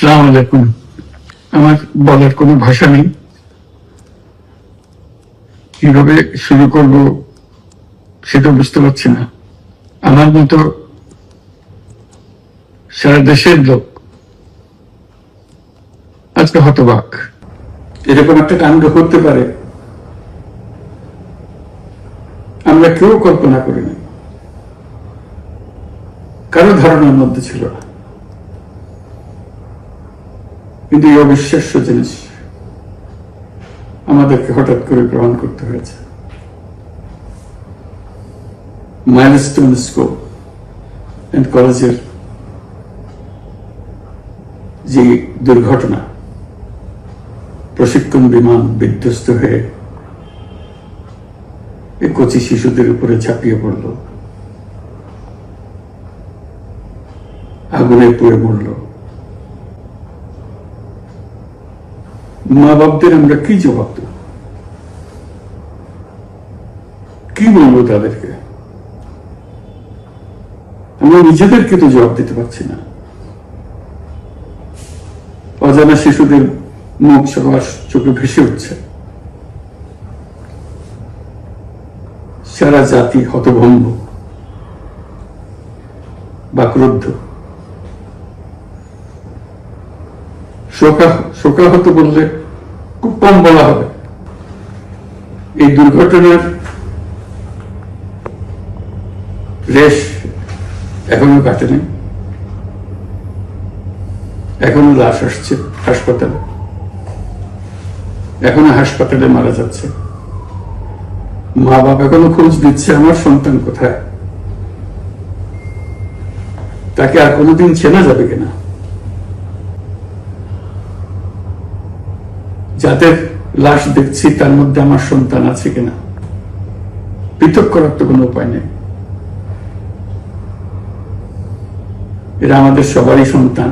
আসসালামু আলাইকুম। আমার বলার কোনো ভাষা নেই, কিভাবে শুরু করব সেটা বুঝতে পারছি না। আমার মতো সারা দেশের লোক আজকে হতবাক। এরকম একটা কাণ্ড করতে পারে আমরা কেউ কল্পনা করিনি, কারো ধারণার মধ্যে ছিল না। কিন্তু এই অবিশ্বাস্য জিনিস আমাদেরকে হঠাৎ করে গ্রহণ করতে হয়েছে। মাইলস্টোন স্কুল এন্ড কলেজের যে দুর্ঘটনা, প্রশিক্ষণ বিমান বিধ্বস্ত হয়ে এই কচি শিশুদের উপরে ঝাঁপিয়ে পড়ল, আগুনে পুড়ে মরল। মা বাপদের আমরা কি জবাব দেব? কি বলবো তাদেরকে? আমরা নিজেদেরকে তো জবাব দিতে পারছি না। অজানা শিশুদের মুখ সবার চোখে ভেসে উঠছে। সারা জাতি হতভম্ব বা ক্রুদ্ধ। শোকাহত বললে খুব কম বলা হবে। এই দুর্ঘটনার রেশ এখনো কাটেনি, এখনো লাশ আসছে হাসপাতালে, এখনো হাসপাতালে মারা যাচ্ছে। মা বাবা এখনো খোঁজ দিচ্ছে আমার সন্তান কোথায়, তাকে আর কোনোদিন চেনা যাবে কিনা। যাদের লাশ দেখছি তার মধ্যে আমার সন্তান আছে কিনা পৃথক করার তো কোনো উপায় নেই। এরা আমাদের সবারই সন্তান,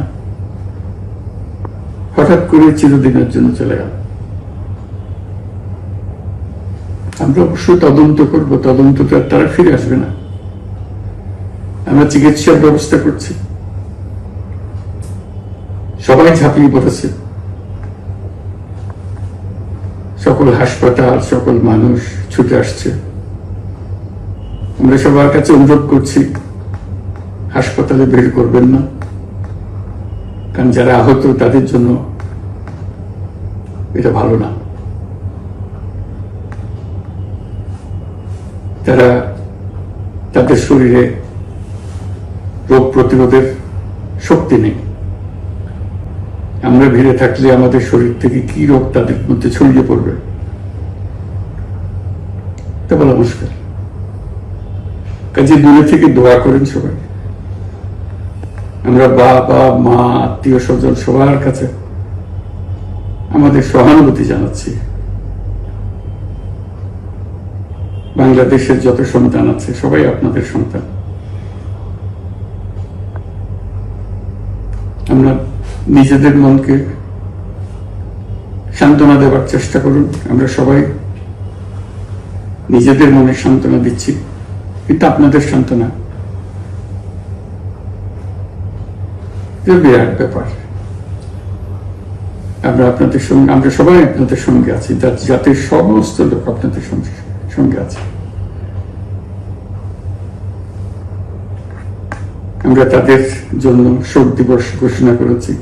হঠাৎ করে চিরদিনের জন্য চলে গেল। আমরা অবশ্যই তদন্ত করব, তদন্ত তো আর তারা ফিরে আসবে না। আমরা চিকিৎসার ব্যবস্থা করছি, সবাই ঝাঁপিয়ে পড়েছে, সকল হাসপাতাল, সকল মানুষ ছুটে আসছে। আমরা সবার কাছে অনুরোধ করছি, হাসপাতালে ভিড় করবেন না, কারণ যারা আহত তাদের জন্য এটা ভালো না। তারা তাদের শরীরে রোগ প্রতিরোধের শক্তি নেই। আমরা ভিড়ে থাকলে আমাদের শরীর থেকে কি রোগ তাদের মধ্যে ছড়িয়ে পড়বে তা বলা মুশকিল। কাজে দূরে থেকে দোয়া করেন সবাই। আমরা বাবা মা আত্মীয় স্বজন সবার কাছে আমাদের সহানুভূতি জানাচ্ছি। বাংলাদেশের যত সন্তান আছে সবাই আপনাদের সন্তান। আমরা নিজেদের মনকে সান্ত্বনা দেওয়ার চেষ্টা করুন। আমরা সবাই নিজেদের মনে সান্ত্বনা দিচ্ছি, কিন্তু আপনাদের সান্ত্বনা বিরাট ব্যাপার। আমরা আপনাদের সঙ্গে, আমরা সবাই আপনাদের সঙ্গে আছি, জাতির সমস্ত লোক আপনাদের সঙ্গে আছে। আমরা তাদের জন্য শোক দিবস ঘোষণা করেছি।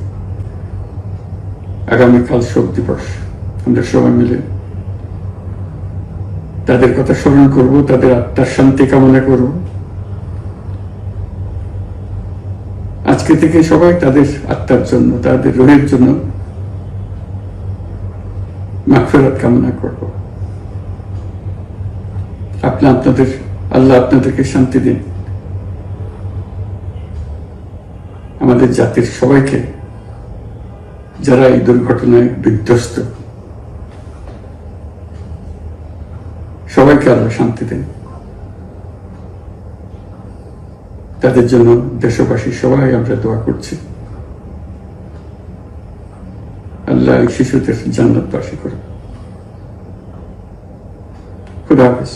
আগামীকাল শোক দিবস, আমরা সবাই মিলে তাদের কথা স্মরণ করব, তাদের আত্মার শান্তি কামনা করব। আজকে থেকে সবাই তাদের আত্মার জন্য, তাদের রোহের জন্য মাগফিরাত কামনা করব। আল্লাহ আপনাদেরকে শান্তি দিন। আমাদের জাতির সবাইকে, যারা এই দুর্ঘটনায় বিধ্বস্ত, সবাইকে আল্লাহ শান্তি দেন। তাদের জন্য দেশবাসী সবাই আমরা দোয়া করছি। আল্লাহ এই শিশুদের জান্নাতবাসী করে। খুদা হাফেজ।